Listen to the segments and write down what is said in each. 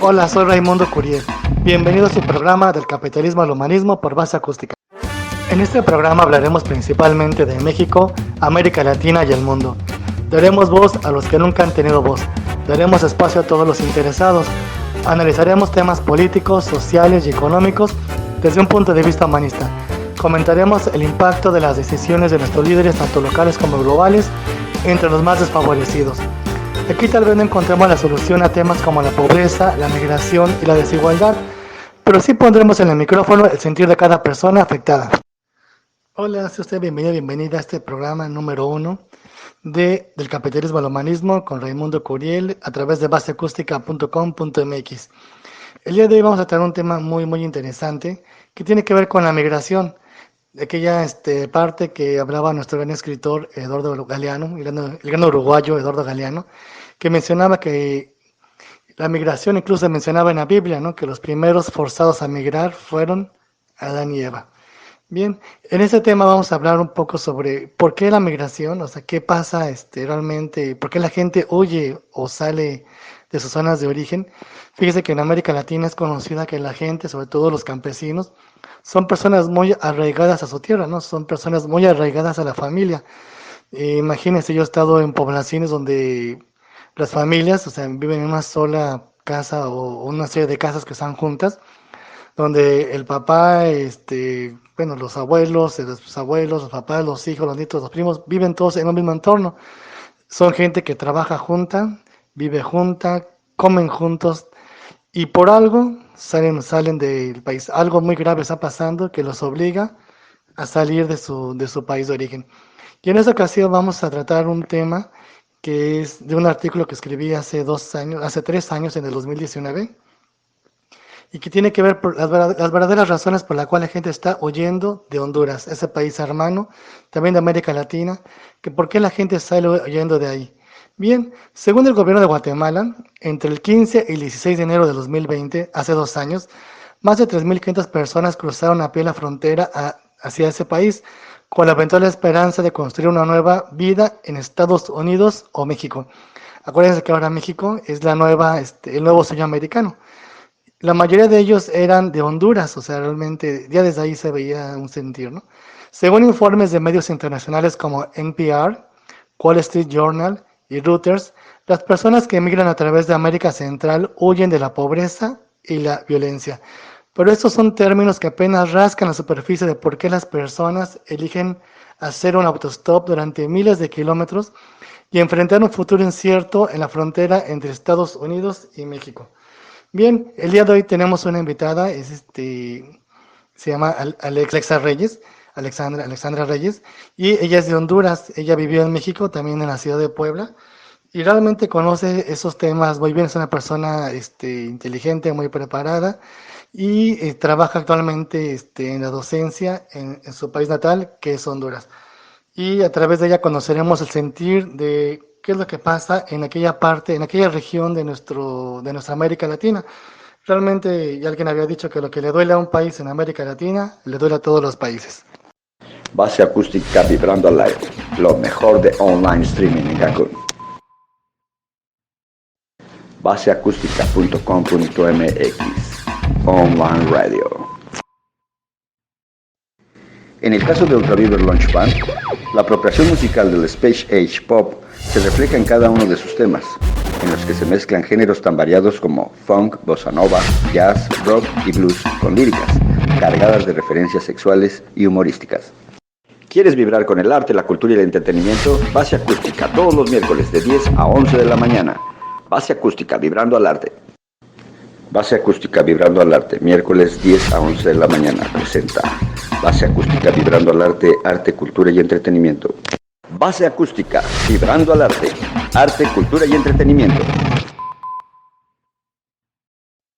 Hola, soy Raimundo Curiel. Bienvenido a su programa del capitalismo al humanismo por base acústica. En este programa hablaremos principalmente de México, América Latina y el mundo. Daremos voz a los que nunca han tenido voz. Daremos espacio a todos los interesados. Analizaremos temas políticos, sociales y económicos desde un punto de vista humanista. Comentaremos el impacto de las decisiones de nuestros líderes, tanto locales como globales, entre los más desfavorecidos. Aquí tal vez no encontremos la solución a temas como la pobreza, la migración y la desigualdad, pero sí pondremos en el micrófono el sentir de cada persona afectada. Hola, sea usted bienvenido, bienvenida a este programa número 1 del capitalismo al humanismo con Raimundo Curiel a través de baseacústica.com.mx. El día de hoy vamos a tratar un tema muy interesante que tiene que ver con la migración, de aquella parte que hablaba nuestro gran escritor Eduardo Galeano, el gran uruguayo Eduardo Galeano, que mencionaba que la migración incluso se mencionaba en la Biblia, ¿no? Que los primeros forzados a migrar fueron Adán y Eva. Bien, en este tema vamos a hablar un poco sobre por qué la migración, o sea, qué pasa realmente, por qué la gente huye o sale de sus zonas de origen. Fíjese que en América Latina es conocida que la gente, sobre todo los campesinos, son personas muy arraigadas a su tierra, ¿no? Son personas muy arraigadas a la familia. Imagínense, yo he estado en poblaciones donde las familias, o sea, viven en una sola casa o una serie de casas que están juntas, donde el papá, bueno, los abuelos, los abuelos, los papás, los hijos, los nietos, los primos, viven todos en un mismo entorno. Son gente que trabaja junta, vive junta, comen juntos y por algo salen del país. Algo muy grave está pasando que los obliga a salir de su país de origen. Y en esta ocasión vamos a tratar un tema que es de un artículo que escribí hace 3 años, en el 2019, y que tiene que ver por las verdaderas razones por las cuales la gente está huyendo de Honduras, ese país hermano, también de América Latina, que por qué la gente sale huyendo de ahí. Bien, según el gobierno de Guatemala, entre el 15 y el 16 de enero de 2020, hace 2 años, más de 3.500 personas cruzaron a pie la frontera hacia ese país, con la eventual esperanza de construir una nueva vida en Estados Unidos o México. Acuérdense que ahora México es el nuevo sueño americano. La mayoría de ellos eran de Honduras, o sea, realmente ya desde ahí se veía un sentir, ¿no? Según informes de medios internacionales como NPR, Wall Street Journal y Reuters, las personas que emigran a través de América Central huyen de la pobreza y la violencia. Pero estos son términos que apenas rascan la superficie de por qué las personas eligen hacer un autostop durante miles de kilómetros y enfrentar un futuro incierto en la frontera entre Estados Unidos y México. Bien, el día de hoy tenemos una invitada, se llama Alexa Reyes, Alexandra Reyes, y ella es de Honduras. Ella vivió en México, también en la ciudad de Puebla, y realmente conoce esos temas muy bien. Es una persona inteligente, muy preparada, y trabaja actualmente en la docencia en su país natal, que es Honduras. Y a través de ella conoceremos el sentir de qué es lo que pasa en aquella parte, en aquella región de nuestra América Latina. Realmente, ya alguien había dicho que lo que le duele a un país en América Latina, le duele a todos los países. Base acústica vibrando al aire, lo mejor de online streaming en Cancún. Baseacústica.com.mx, online radio. En el caso de Ultraviver Launch Band, la apropiación musical del Space Age Pop se refleja en cada uno de sus temas, en los que se mezclan géneros tan variados como funk, bossa nova, jazz, rock y blues con líricas, cargadas de referencias sexuales y humorísticas. ¿Quieres vibrar con el arte, la cultura y el entretenimiento? Base Acústica, todos los miércoles de 10 a 11 de la mañana. Base Acústica, vibrando al arte. Base Acústica, vibrando al arte, miércoles 10 a 11 de la mañana. Presenta Base Acústica, vibrando al arte, arte, cultura y entretenimiento. Base Acústica, vibrando al arte, arte, cultura y entretenimiento.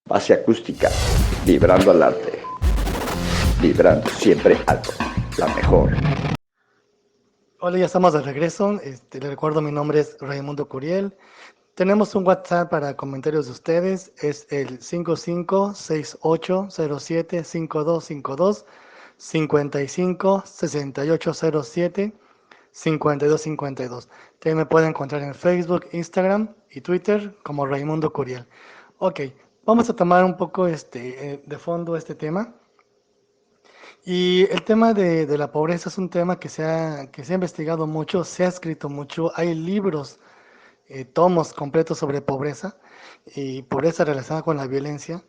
Base Acústica, vibrando al arte, vibrando siempre alto, la mejor. Hola, ya estamos de regreso. Les recuerdo, mi nombre es Raimundo Curiel. Tenemos un WhatsApp para comentarios de ustedes, es el 5568075252, 5568075252. También me pueden encontrar en Facebook, Instagram y Twitter como Raimundo Curiel. Ok, Vamos a tomar un poco de fondo este tema. Y el tema de la pobreza es un tema que se ha investigado mucho, se ha escrito mucho, hay libros, tomos completos sobre pobreza y pobreza relacionada con la violencia.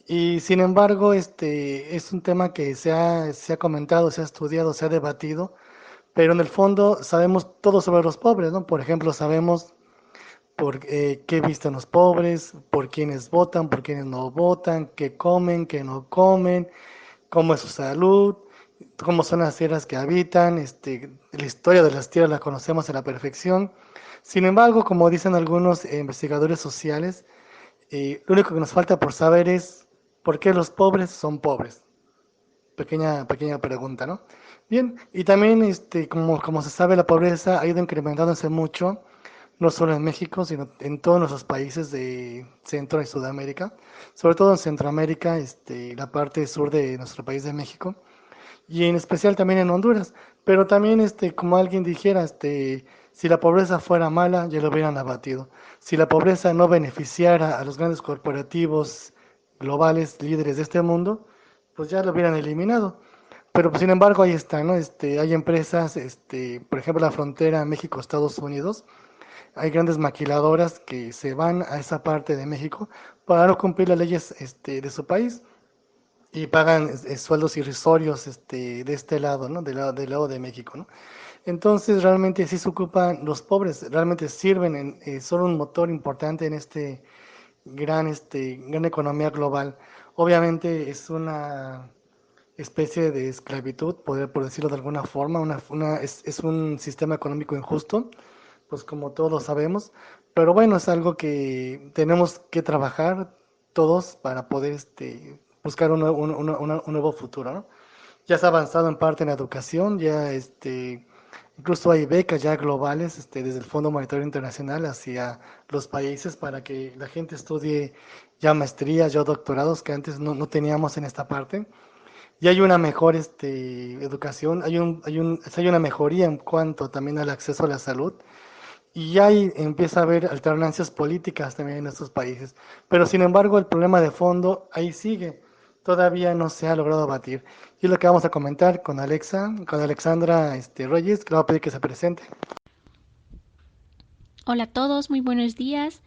Y sin embargo, es un tema que se ha comentado, se ha estudiado, se ha debatido, pero en el fondo sabemos todo sobre los pobres, ¿no? Por ejemplo, sabemos por qué visten los pobres, por quiénes votan, por quiénes no votan, qué comen, qué no comen, cómo es su salud, cómo son las tierras que habitan, la historia de las tierras la conocemos a la perfección. Sin embargo, como dicen algunos investigadores sociales, lo único que nos falta por saber es por qué los pobres son pobres. Pequeña pregunta, ¿no? Bien, y también, como se sabe, la pobreza ha ido incrementándose mucho, no solo en México, sino en todos nuestros países de Centro y Sudamérica, sobre todo en Centroamérica, la parte sur de nuestro país de México, y en especial también en Honduras. Pero también, como alguien dijera, si la pobreza fuera mala, ya lo hubieran abatido. Si la pobreza no beneficiara a los grandes corporativos globales líderes de este mundo, pues ya lo hubieran eliminado. Pero pues, sin embargo, ahí está, ¿no? Hay empresas, por ejemplo, la frontera México-Estados Unidos, hay grandes maquiladoras que se van a esa parte de México para no cumplir las leyes, de su país y pagan sueldos irrisorios, de este lado, ¿no? Del lado de México, ¿no? Entonces realmente sí se ocupan los pobres, realmente sirven, son un motor importante en gran economía global. Obviamente es una especie de esclavitud, por decirlo de alguna forma, es un sistema económico injusto, pues como todos sabemos, pero bueno, es algo que tenemos que trabajar todos para poder buscar un nuevo futuro, ¿no? Ya se ha avanzado en parte en la educación, ya incluso hay becas ya globales, desde el Fondo Monetario Internacional hacia los países para que la gente estudie ya maestrías, ya doctorados que antes no teníamos en esta parte. Y hay una mejor educación, hay una mejoría en cuanto también al acceso a la salud. Y ya ahí empieza a haber alternancias políticas también en estos países. Pero sin embargo, el problema de fondo ahí sigue. Todavía no se ha logrado abatir. Y es lo que vamos a comentar con con Alexandra Reyes, que le voy a pedir que se presente. Hola a todos, muy buenos días.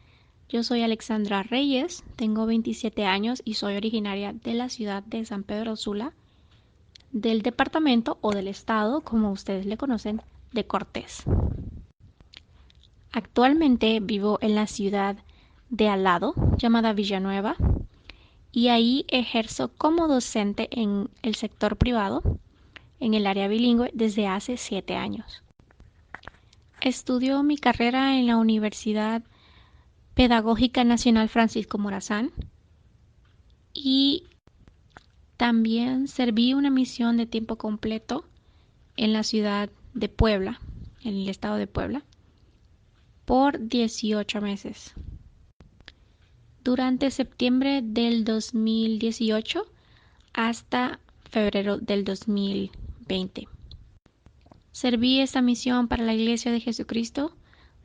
Yo soy Alexandra Reyes, tengo 27 años y soy originaria de la ciudad de San Pedro Sula, del departamento o del estado, como ustedes le conocen, de Cortés. Actualmente vivo en la ciudad de al lado, llamada Villanueva, y ahí ejerzo como docente en el sector privado, en el área bilingüe, desde hace 7 años. Estudio mi carrera en la Universidad Pedagógica Nacional Francisco Morazán y también serví una misión de tiempo completo en la ciudad de Puebla, en el estado de Puebla, por 18 meses. Durante septiembre del 2018 hasta febrero del 2020. Serví esta misión para la Iglesia de Jesucristo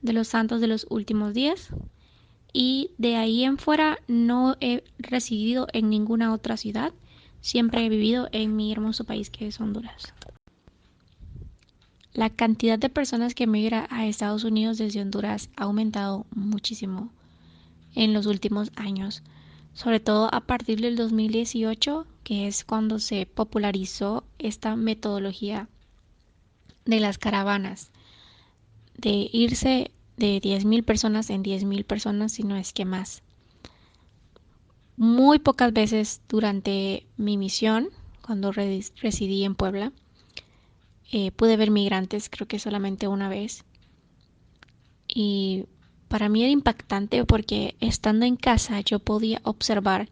de los Santos de los Últimos Días y de ahí en fuera no he residido en ninguna otra ciudad. Siempre he vivido en mi hermoso país que es Honduras. La cantidad de personas que migra a Estados Unidos desde Honduras ha aumentado muchísimo en los últimos años, sobre todo a partir del 2018, que es cuando se popularizó esta metodología de las caravanas, de irse de 10.000 personas en 10.000 personas, si no es que más. Muy pocas veces durante mi misión, cuando residí en Puebla, pude ver migrantes, creo que solamente una vez. Y para mí era impactante porque estando en casa yo podía observar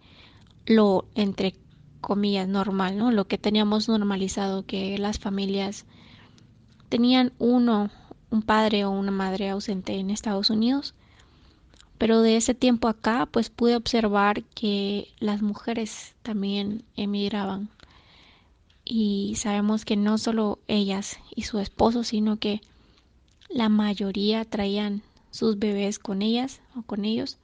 lo, entre comillas, normal, ¿no? Lo que teníamos normalizado, que las familias tenían un padre o una madre ausente en Estados Unidos. Pero de ese tiempo acá, pues pude observar que las mujeres también emigraban. Y sabemos que no solo ellas y su esposo, sino que la mayoría traían sus bebés con ellas o con ellos.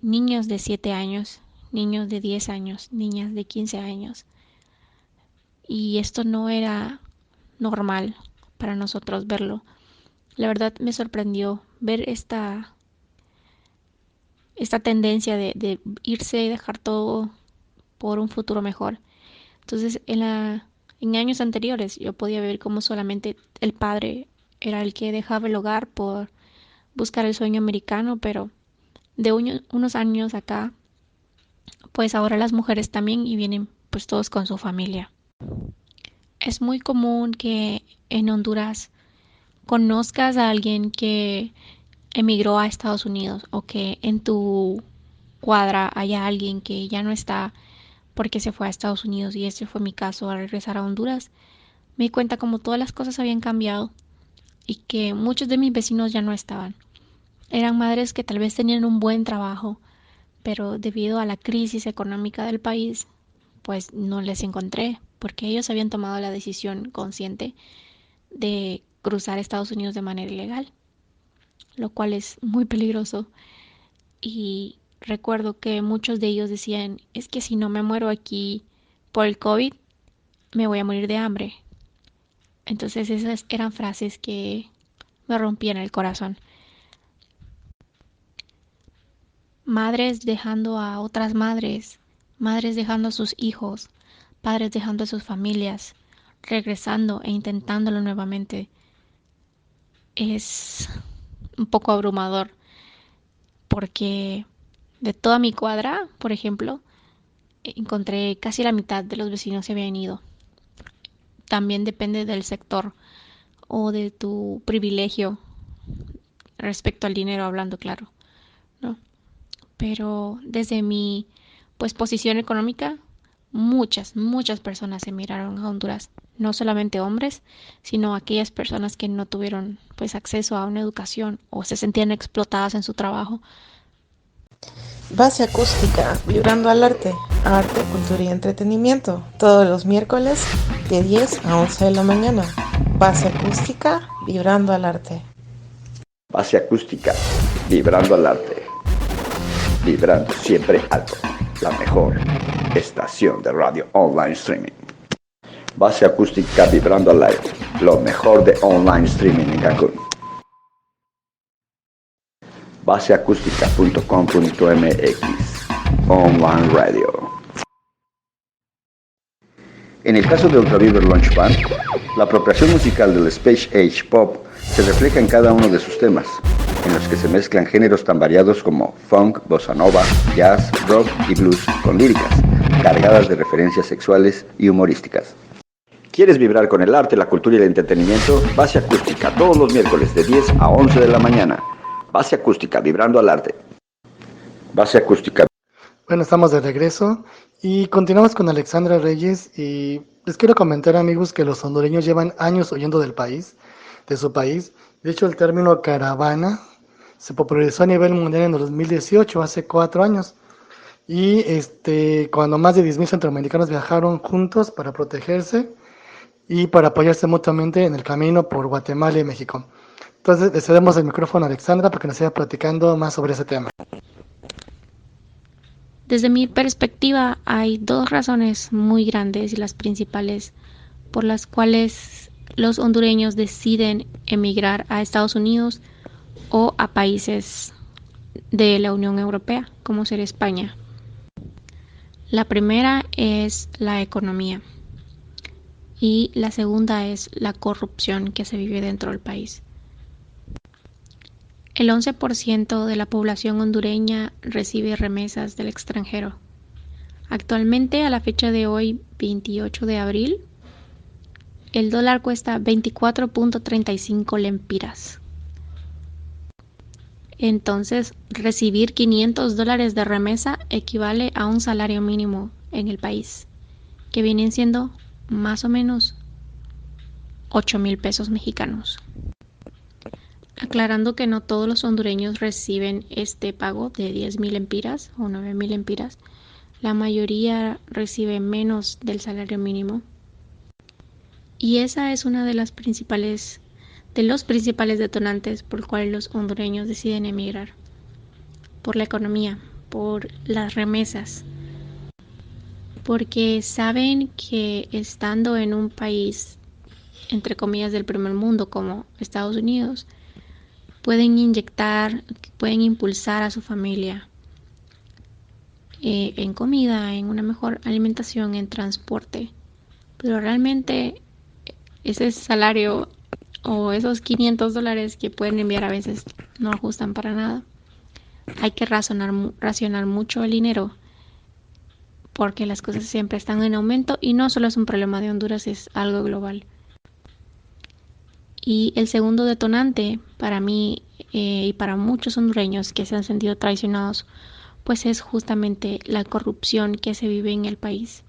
niños de 7 años, niños de 10 años, niñas de 15 años. Y esto no era normal para nosotros verlo. La verdad me sorprendió ver esta tendencia de irse y dejar todo por un futuro mejor. Entonces, en años anteriores yo podía ver cómo solamente el padre era el que dejaba el hogar por buscar el sueño americano, pero de unos años acá, pues ahora las mujeres también y vienen pues todos con su familia. Es muy común que en Honduras conozcas a alguien que emigró a Estados Unidos o que en tu cuadra haya alguien que ya no está porque se fue a Estados Unidos, y este fue mi caso al regresar a Honduras. Me di cuenta como todas las cosas habían cambiado y que muchos de mis vecinos ya no estaban. Eran madres que tal vez tenían un buen trabajo, pero debido a la crisis económica del país, pues no les encontré, porque ellos habían tomado la decisión consciente de cruzar Estados Unidos de manera ilegal, lo cual es muy peligroso. Y recuerdo que muchos de ellos decían, es que si no me muero aquí por el COVID, me voy a morir de hambre. Entonces esas eran frases que me rompían el corazón. Madres dejando a otras madres, madres dejando a sus hijos, padres dejando a sus familias, regresando e intentándolo nuevamente. Es un poco abrumador porque de toda mi cuadra, por ejemplo, encontré casi la mitad de los vecinos se habían ido. También depende del sector o de tu privilegio respecto al dinero, hablando claro, ¿no? Pero desde mi pues posición económica, muchas personas emigraron a Honduras, no solamente hombres, sino aquellas personas que no tuvieron pues acceso a una educación o se sentían explotadas en su trabajo. Base acústica, vibrando al arte, cultura y entretenimiento, todos los miércoles de 10 a 11 de la mañana. Base acústica, vibrando al arte. Base acústica, vibrando al arte. Vibrando siempre alto. La mejor estación de radio online streaming. Base acústica, vibrando al aire. Lo mejor de online streaming en Cancún. baseacústica.com.mx Online Radio. En el caso de Ultraviver Launch Band, la apropiación musical del Space Age Pop se refleja en cada uno de sus temas, en los que se mezclan géneros tan variados como funk, bossa nova, jazz, rock y blues, con líricas cargadas de referencias sexuales y humorísticas. ¿Quieres vibrar con el arte, la cultura y el entretenimiento? Base Acústica, todos los miércoles de 10 a 11 de la mañana. Base Acústica, vibrando al arte. Base Acústica. Bueno, estamos de regreso y continuamos con Alexandra Reyes, y les quiero comentar, amigos, que los hondureños llevan años huyendo del país, de su país. De hecho, el término caravana se popularizó a nivel mundial en el 2018, hace 4 años. Y cuando más de 10.000 centroamericanos viajaron juntos para protegerse y para apoyarse mutuamente en el camino por Guatemala y México. Entonces, le cedemos el micrófono a Alexandra para que nos siga platicando más sobre ese tema. Desde mi perspectiva, hay dos razones muy grandes y las principales por las cuales los hondureños deciden emigrar a Estados Unidos o a países de la Unión Europea, como ser España. La primera es la economía y la segunda es la corrupción que se vive dentro del país. El 11% de la población hondureña recibe remesas del extranjero. Actualmente, a la fecha de hoy, 28 de abril, el dólar cuesta 24.35 lempiras. Entonces, recibir $500 de remesa equivale a un salario mínimo en el país, que vienen siendo más o menos 8,000 pesos mexicanos. Aclarando que no todos los hondureños reciben este pago de 10,000 lempiras o 9,000 lempiras. La mayoría recibe menos del salario mínimo. Y esa es una de los principales detonantes por los cuales los hondureños deciden emigrar. Por la economía, por las remesas, porque saben que estando en un país, entre comillas, del primer mundo como Estados Unidos, pueden inyectar, pueden impulsar a su familia en comida, en una mejor alimentación, en transporte. Pero realmente ese salario o esos $500 que pueden enviar a veces no ajustan para nada. Hay que racionar mucho el dinero porque las cosas siempre están en aumento y no solo es un problema de Honduras, es algo global. Y el segundo detonante para mí y para muchos hondureños que se han sentido traicionados, pues es justamente la corrupción que se vive en el país.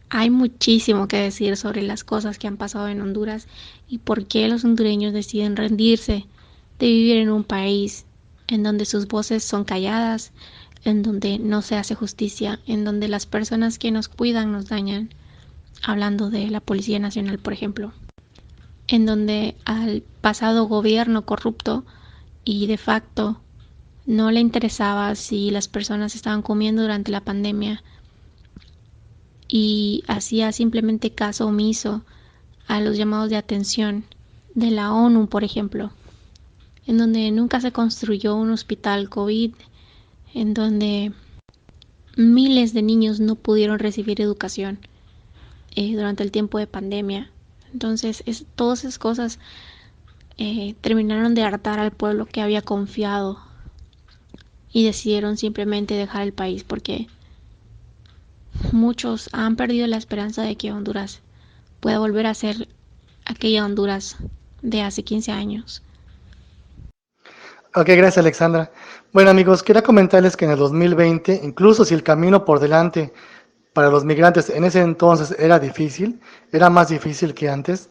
Hay muchísimo que decir sobre las cosas que han pasado en Honduras y por qué los hondureños deciden rendirse de vivir en un país en donde sus voces son calladas, en donde no se hace justicia, en donde las personas que nos cuidan nos dañan, hablando de la Policía Nacional, por ejemplo, en donde al pasado gobierno corrupto y de facto no le interesaba si las personas estaban comiendo durante la pandemia y hacía simplemente caso omiso a los llamados de atención de la ONU, por ejemplo, en donde nunca se construyó un hospital COVID, en donde miles de niños no pudieron recibir educación durante el tiempo de pandemia. Entonces, todas esas cosas terminaron de hartar al pueblo que había confiado y decidieron simplemente dejar el país porque muchos han perdido la esperanza de que Honduras pueda volver a ser aquella Honduras de hace 15 años. Ok, gracias Alexandra. Bueno amigos, quería comentarles que en el 2020, incluso si el camino por delante para los migrantes en ese entonces era difícil, era más difícil que antes,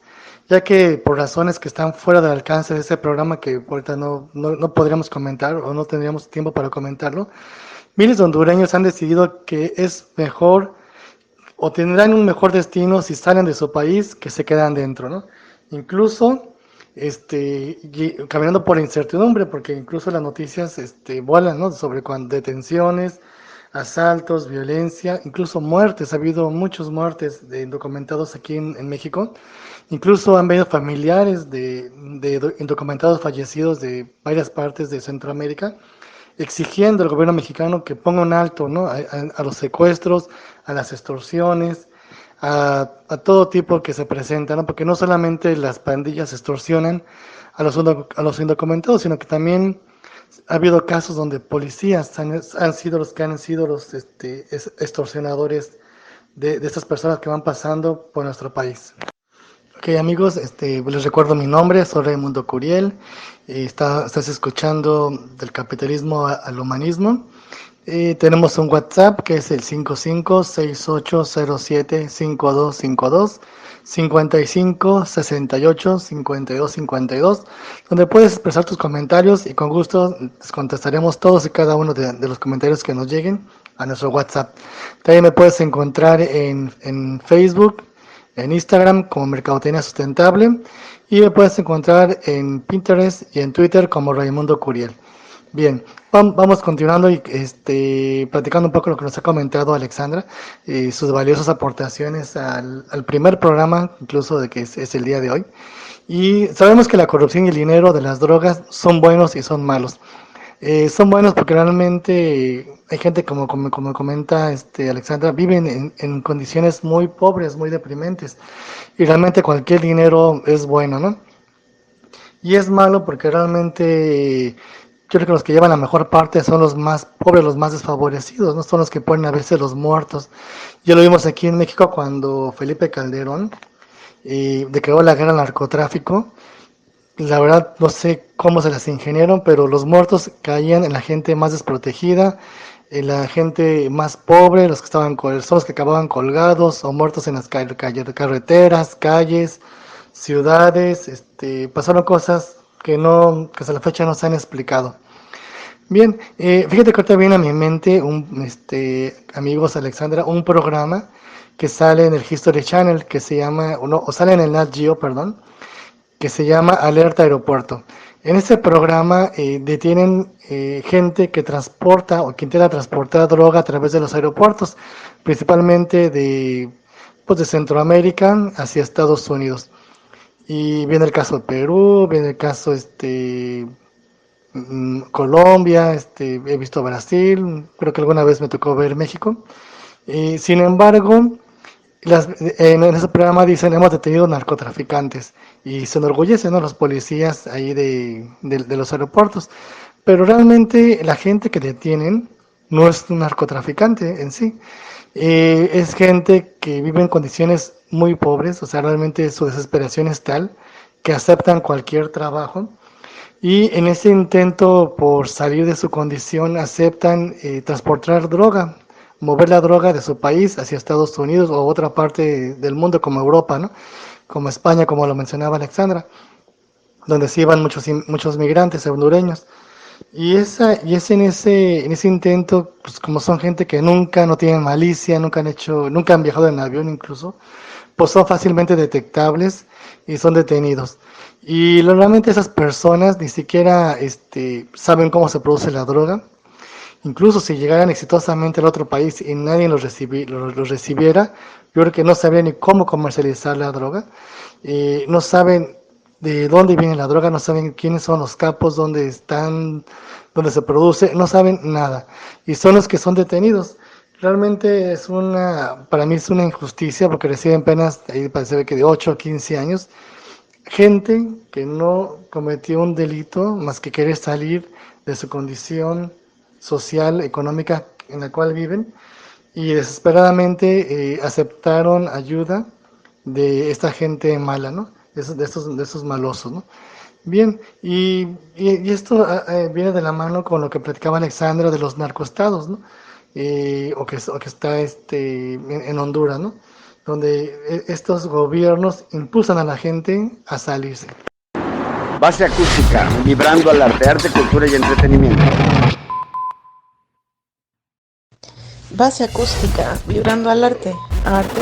ya que por razones que están fuera del alcance de ese programa que ahorita no podríamos comentar o no tendríamos tiempo para comentarlo, miles de hondureños han decidido que es mejor o tendrán un mejor destino si salen de su país que se quedan dentro, ¿no? Incluso caminando por la incertidumbre, porque incluso las noticias vuelan, ¿no? Sobre detenciones, asaltos, violencia, incluso muertes. Ha habido muchas muertes de indocumentados aquí en México. Incluso han venido familiares de indocumentados fallecidos de varias partes de Centroamérica, exigiendo al gobierno mexicano que ponga un alto, ¿no? A los secuestros, a las extorsiones, a todo tipo que se presenta, ¿no? Porque no solamente las pandillas extorsionan a los indocumentados, sino que también ha habido casos donde policías han sido los que han sido los extorsionadores de estas personas que van pasando por nuestro país. Ok amigos, les recuerdo mi nombre, soy Raimundo Curiel, estás escuchando Del Capitalismo al Humanismo. Tenemos un WhatsApp que es el 5568075252, 55685252, donde puedes expresar tus comentarios y con gusto les contestaremos todos y cada uno de los comentarios que nos lleguen a nuestro WhatsApp. También me puedes encontrar en Facebook, en Instagram como Mercadotecnia Sustentable y me puedes encontrar en Pinterest y en Twitter como Raimundo Curiel. Bien, vamos continuando y platicando un poco lo que nos ha comentado Alexandra, sus valiosas aportaciones al primer programa, incluso de que es el día de hoy. Y sabemos que la corrupción y el dinero de las drogas son buenos y son malos. Son buenos porque realmente hay gente, como comenta Alexandra, viven en condiciones muy pobres, muy deprimentes. Y realmente cualquier dinero es bueno, ¿no? Y es malo porque realmente yo creo que los que llevan la mejor parte son los más pobres, los más desfavorecidos, no son los que ponen a veces los muertos. Ya lo vimos aquí en México cuando Felipe Calderón declaró la guerra al narcotráfico. La verdad no sé cómo se las ingeniaron, pero los muertos caían en la gente más desprotegida, en la gente más pobre, los que son los que acababan colgados o muertos en las carreteras, calles, ciudades. Pasaron cosas que hasta la fecha no se han explicado. Bien, fíjate que ahorita viene a mi mente amigos Alexandra, un programa que sale en el History Channel que se llama, o sale en el Nat Geo, perdón, que se llama Alerta Aeropuerto. En este programa detienen gente que transporta o que intenta transportar droga a través de los aeropuertos, principalmente de Centroamérica hacia Estados Unidos. Y viene el caso de Perú, viene el caso Colombia, he visto Brasil, creo que alguna vez me tocó ver México. Sin embargo, en ese programa dicen hemos detenido narcotraficantes y se enorgullecen, ¿no?, los policías ahí de los aeropuertos, pero realmente la gente que detienen no es un narcotraficante en sí. Es gente que vive en condiciones muy pobres, o sea, realmente su desesperación es tal que aceptan cualquier trabajo y en ese intento por salir de su condición aceptan transportar droga, mover la droga de su país hacia Estados Unidos o otra parte del mundo como Europa, ¿no? Como España, como lo mencionaba Alexandra, donde sí van muchos migrantes hondureños. Y es en ese intento, pues como son gente que nunca, no tienen malicia, nunca han viajado en avión incluso, pues son fácilmente detectables y son detenidos. Y normalmente esas personas ni siquiera saben cómo se produce la droga. Incluso si llegaran exitosamente al otro país y nadie los recibiera, yo creo que no sabrían ni cómo comercializar la droga. No saben de dónde viene la droga, no saben quiénes son los capos, dónde están, dónde se produce, no saben nada. Y son los que son detenidos. Realmente para mí es una injusticia porque reciben penas, ahí parece que de 8 a 15 años, gente que no cometió un delito más que querer salir de su condición social, económica en la cual viven y desesperadamente aceptaron ayuda de esta gente mala, ¿no? De estos malosos, ¿no? Bien, y esto viene de la mano con lo que platicaba Alexandra de los narcoestados, ¿no? O que está en Honduras, ¿no? Donde estos gobiernos impulsan a la gente a salirse. Base acústica, vibrando al arte, cultura y entretenimiento. Base acústica, vibrando al arte,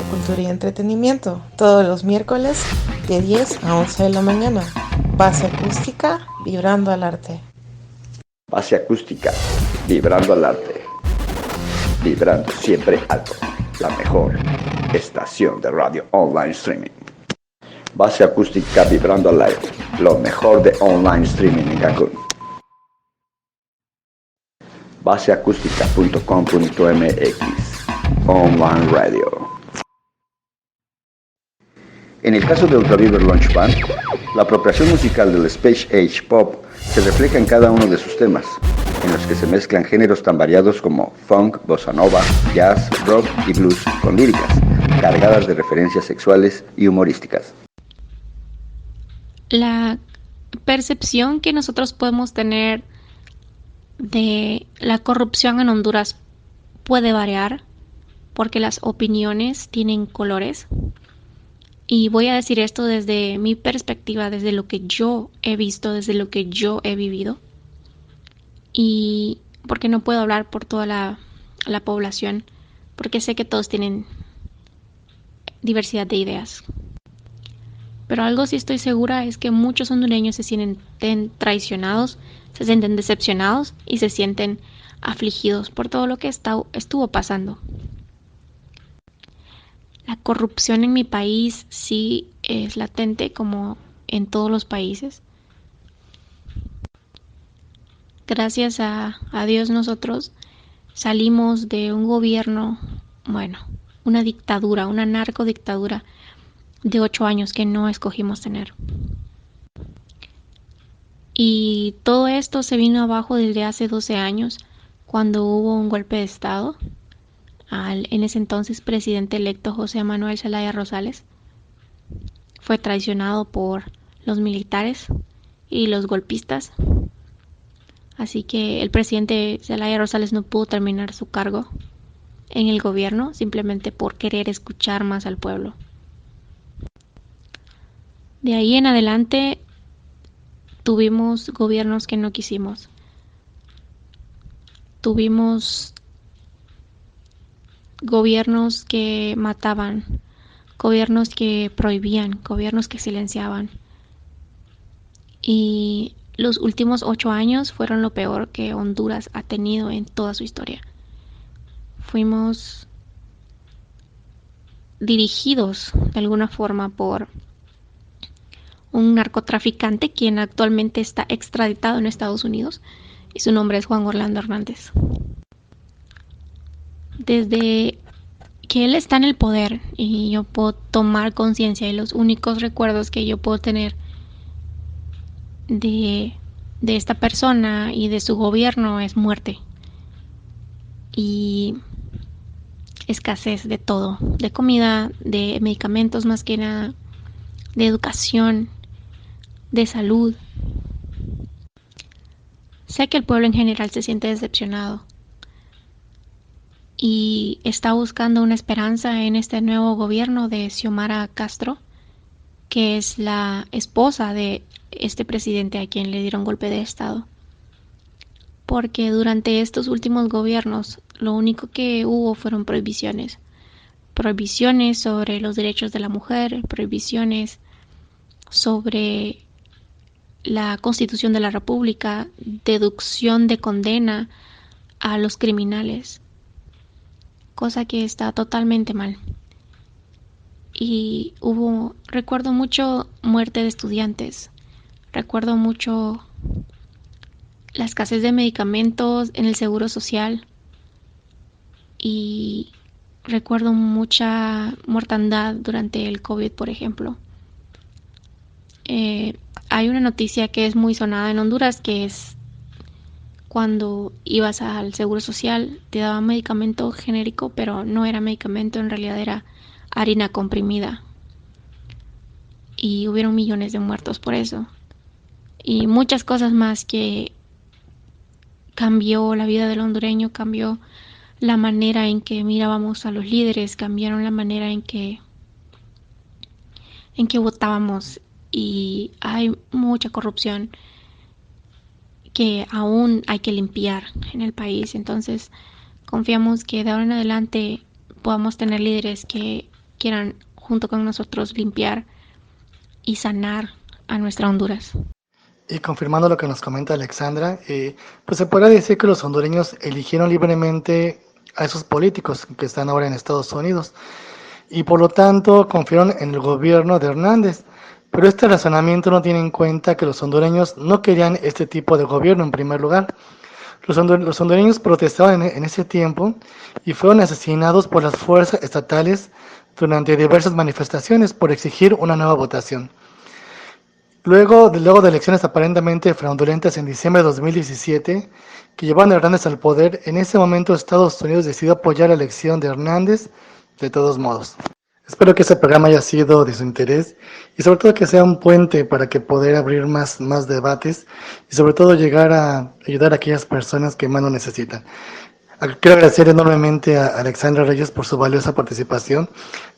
cultura y entretenimiento. Todos los miércoles de 10 a 11 de la mañana. Base acústica, vibrando al arte. Base acústica, vibrando al arte. Vibrando siempre alto. La mejor estación de radio online streaming. Base acústica, vibrando al aire. Lo mejor de online streaming en Cancún. Baseacústica.com.mx Online Radio. En el caso de Ultraviver Launch Band, la apropiación musical del Space Age Pop se refleja en cada uno de sus temas, en los que se mezclan géneros tan variados como funk, bossa nova, jazz, rock y blues con líricas, cargadas de referencias sexuales y humorísticas. La percepción que nosotros podemos tener de la corrupción en Honduras puede variar porque las opiniones tienen colores. Y voy a decir esto desde mi perspectiva, desde lo que yo he visto, desde lo que yo he vivido. Y porque no puedo hablar por toda la población, porque sé que todos tienen diversidad de ideas. Pero algo sí estoy segura es que muchos hondureños se sienten traicionados, se sienten decepcionados y se sienten afligidos por todo lo que estuvo pasando. La corrupción en mi país sí es latente como en todos los países. Gracias a Dios nosotros salimos de un gobierno, una dictadura, una narcodictadura de 8 años que no escogimos tener. Y todo esto se vino abajo desde hace 12 años, cuando hubo un golpe de Estado al en ese entonces presidente electo José Manuel Zelaya Rosales. Fue traicionado por los militares y los golpistas. Así que el presidente Zelaya Rosales no pudo terminar su cargo en el gobierno simplemente por querer escuchar más al pueblo. De ahí en adelante tuvimos gobiernos que no quisimos. Tuvimos gobiernos que mataban, gobiernos que prohibían, gobiernos que silenciaban. Y los últimos 8 años fueron lo peor que Honduras ha tenido en toda su historia. Fuimos dirigidos de alguna forma por un narcotraficante quien actualmente está extraditado en Estados Unidos y su nombre es Juan Orlando Hernández. Desde que él está en el poder y yo puedo tomar conciencia, y los únicos recuerdos que yo puedo tener de esta persona y de su gobierno es muerte y escasez de todo, de comida, de medicamentos más que nada, de educación, de salud. Sé que el pueblo en general se siente decepcionado y está buscando una esperanza en este nuevo gobierno de Xiomara Castro, que es la esposa de este presidente a quien le dieron golpe de estado. Porque durante estos últimos gobiernos lo único que hubo fueron prohibiciones. Prohibiciones sobre los derechos de la mujer, prohibiciones sobre la Constitución de la República, deducción de condena a los criminales, cosa que está totalmente mal. Y recuerdo mucho muerte de estudiantes, recuerdo mucho la escasez de medicamentos en el seguro social y recuerdo mucha mortandad durante el COVID, por ejemplo. Hay una noticia que es muy sonada en Honduras, que es cuando ibas al seguro social te daban medicamento genérico, pero no era medicamento, en realidad era harina comprimida. Y hubieron millones de muertos por eso. Y muchas cosas más que cambió la vida del hondureño, cambió la manera en que mirábamos a los líderes, cambiaron la manera en que votábamos. Y hay mucha corrupción que aún hay que limpiar en el país. Entonces confiamos que de ahora en adelante podamos tener líderes que quieran junto con nosotros limpiar y sanar a nuestra Honduras. Y confirmando lo que nos comenta Alexandra, pues se podría decir que los hondureños eligieron libremente a esos políticos que están ahora en Estados Unidos y por lo tanto confiaron en el gobierno de Hernández. Pero este razonamiento no tiene en cuenta que los hondureños no querían este tipo de gobierno en primer lugar. Los hondureños protestaban en ese tiempo y fueron asesinados por las fuerzas estatales durante diversas manifestaciones por exigir una nueva votación. Luego de elecciones aparentemente fraudulentas en diciembre de 2017, que llevaron a Hernández al poder, en ese momento Estados Unidos decidió apoyar la elección de Hernández de todos modos. Espero que este programa haya sido de su interés y sobre todo que sea un puente para que poder abrir más debates y sobre todo llegar a ayudar a aquellas personas que más lo necesitan. Quiero agradecer enormemente a Alexandra Reyes por su valiosa participación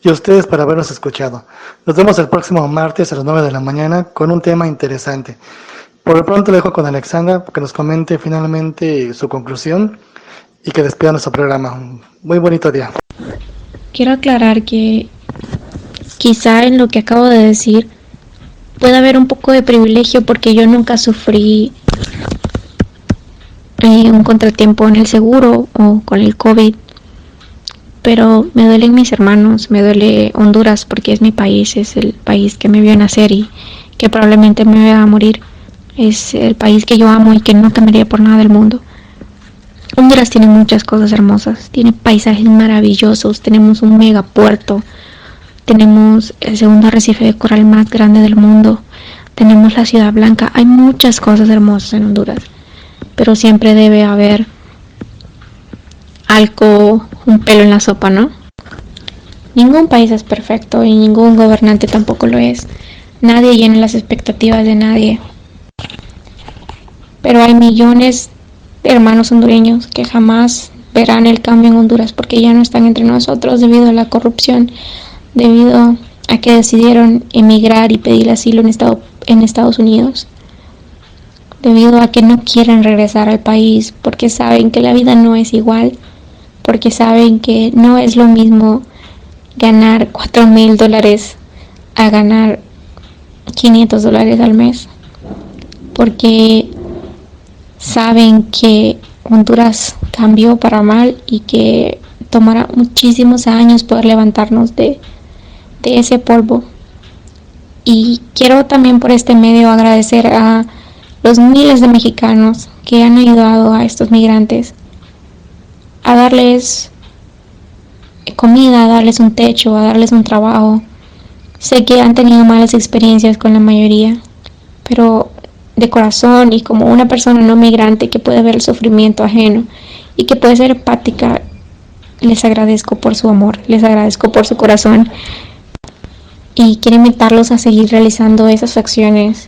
y a ustedes por habernos escuchado. Nos vemos el próximo martes a las 9 de la mañana con un tema interesante. Por lo pronto le dejo con Alexandra que nos comente finalmente su conclusión y que despida nuestro programa. Muy bonito día. Quiero aclarar que quizá en lo que acabo de decir puede haber un poco de privilegio porque yo nunca sufrí un contratiempo en el seguro o con el COVID, pero me duelen mis hermanos, me duele Honduras porque es mi país, es el país que me vio nacer y que probablemente me vea morir, es el país que yo amo y que no cambiaría por nada del mundo. Honduras tiene muchas cosas hermosas, tiene paisajes maravillosos, tenemos un megapuerto, tenemos el segundo arrecife de coral más grande del mundo, tenemos la Ciudad Blanca, hay muchas cosas hermosas en Honduras, pero siempre debe haber algo, un pelo en la sopa, ¿no? Ningún país es perfecto y ningún gobernante tampoco lo es, nadie llena las expectativas de nadie, pero hay millones de hermanos hondureños que jamás verán el cambio en Honduras porque ya no están entre nosotros debido a la corrupción, debido a que decidieron emigrar y pedir asilo en Estados Unidos, debido a que no quieren regresar al país porque saben que la vida no es igual, porque saben que no es lo mismo ganar $4,000 a ganar $500 al mes. porque saben que Honduras cambió para mal y que tomará muchísimos años poder levantarnos de ese polvo. Y quiero también por este medio agradecer a los miles de mexicanos que han ayudado a estos migrantes a darles comida, a darles un techo, a darles un trabajo. Sé que han tenido malas experiencias con la mayoría, pero de corazón y como una persona no migrante que puede ver el sufrimiento ajeno y que puede ser empática, les agradezco por su amor, les agradezco por su corazón y quiero invitarlos a seguir realizando esas acciones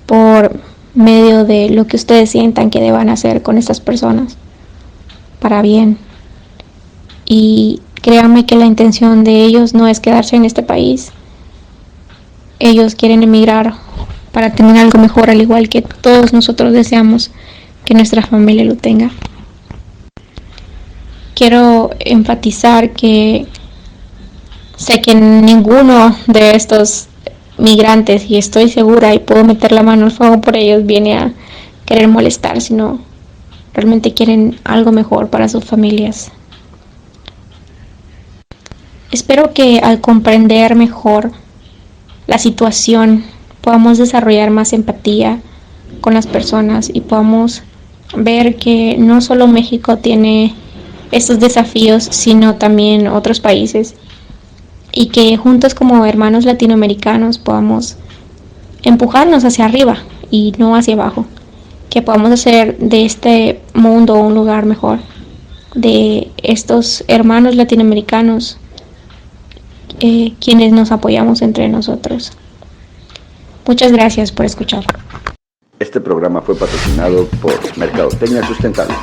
por medio de lo que ustedes sientan que deban hacer con estas personas para bien. Y créanme que la intención de ellos no es quedarse en este país. Ellos quieren emigrar para tener algo mejor, al igual que todos nosotros deseamos que nuestra familia lo tenga. Quiero enfatizar que sé que ninguno de estos migrantes, y estoy segura y puedo meter la mano al fuego por ellos, viene a querer molestar, sino realmente quieren algo mejor para sus familias. Espero que al comprender mejor la situación podamos desarrollar más empatía con las personas y podamos ver que no solo México tiene estos desafíos, sino también otros países, y que juntos como hermanos latinoamericanos podamos empujarnos hacia arriba y no hacia abajo, que podamos hacer de este mundo un lugar mejor, de estos hermanos latinoamericanos quienes nos apoyamos entre nosotros. Muchas gracias por escuchar. Este programa fue patrocinado por Mercadotecnia Sustentable.